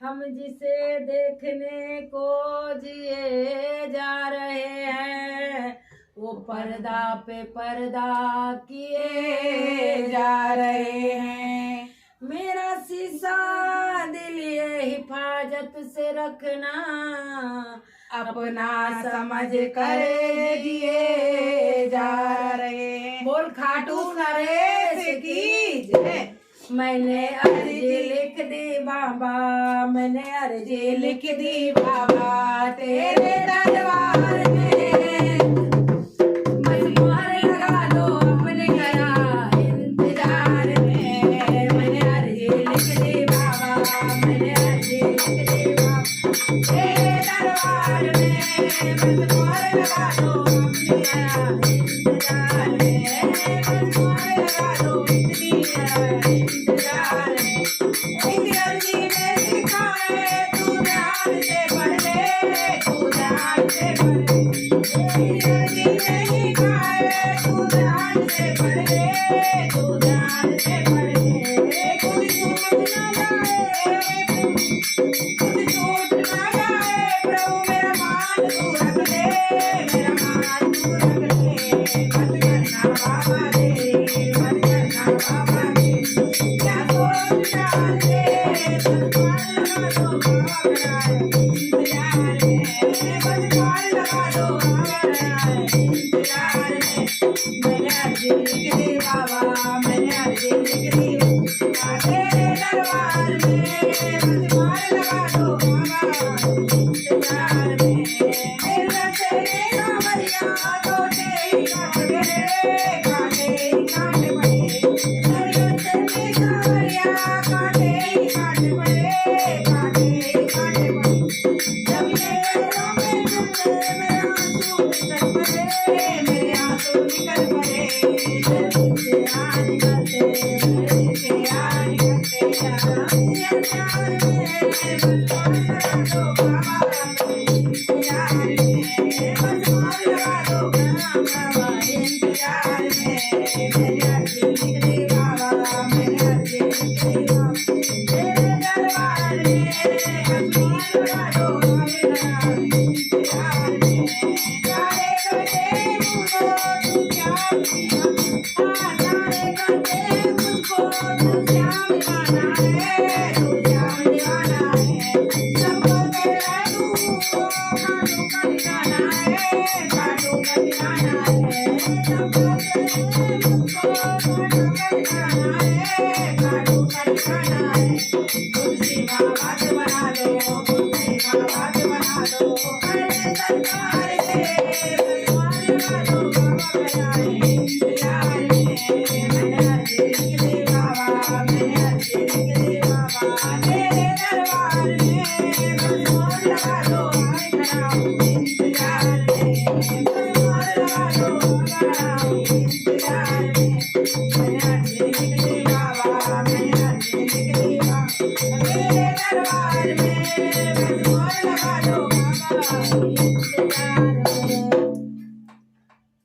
हम जिसे देखने को जिए जा रहे हैं वो पर्दा पे पर्दा किए जा रहे हैं। मेरा शीशा दिल ये हिफाजत से रखना अपना समझ कर जिए जा रहे हैं। बोल खाटू नरेश की जय। मैंने अर्जी लिख दी बाबा, मैंने अर्जी लिख दी बाबा तेरे दरबार में। मजबूर लगा दो अपने करा इंतजार में। मैंने अर्जी लिख दी बाबा, मैंने अर्जी लिख दी बाबा तेरे दरबार में। मजबूर लगा दो अपने करा इंतजार में। मजबूर लगा दो इतनी इंतजार में। इस अर्जी में लिखा है तू ध्यान से पढ़ ले, तू ध्यान से पढ़ ले। इस अर्जी में लिखा है तू ध्यान से पढ़ ले, तू ध्यान से पढ़ ले। कोई छूट ना जाए, कोई छूट ना जाए प्रभु मेरा मान तू रख ले, मेरा मान तू रख ले। मत करना बाबा रे, मत करना बाबा रे। क्या सोच डाल दे बस लगा दो बाबा इंतजार में। बस लगा दो बाबा इंतजार में। मैंने अर्जी लिख दी बाबा, मैंने अर्जी लिख दी तेरे दरबार में। बस लगा दो बाबा इंतजार में। मेरा तेरे कांवरिया तो तेरी काट गए, काटे काट पड़े। मेरे तेरे कांवरिया काटे काट पड़े, काटे काट पड़े। जब मेरे आंखों में डूबे मेरे आंसू निकल पड़े, मेरे आंसू निकल पड़े। जल्दी से आ निकलते, जल्दी से आ निकलते। इंतजार में बस लगा दो बाबा इंतजार में। बस लगा दो बाबा इंतजार में। मैंने अर्जी लिख दी बाबा, मैंने अर्जी लिख दी बाबा तेरे दरबार में। बस लगा दो बाबा इंतजार में। जाने करते मुझको तू क्या किया, जाने करते मुझको तू क्या दीवाना है, तू क्या दीवाना है। सबको तेरा तू काटू का दीवाना है, काटू का दीवाना है। सबको तेरे मुझको काटू का दीवाना है, काटू का दीवाना है। तुलसी माँ बात बना दो, तुलसी माँ बात बना दो। अरे सरकार से बलवान लगा दो बाबा मेरा इंतजार में। मैंने अर्जी लिख दी बाबा, मैंने अर्जी लिख दी बाबा तेरे दरबार में। बलवान लगा दो मेरा इंतजार में। बलवान लगा दो मेरा इंतजार में। मैंने अर्जी लिख दी बाबा, मैंने अर्जी लिख दी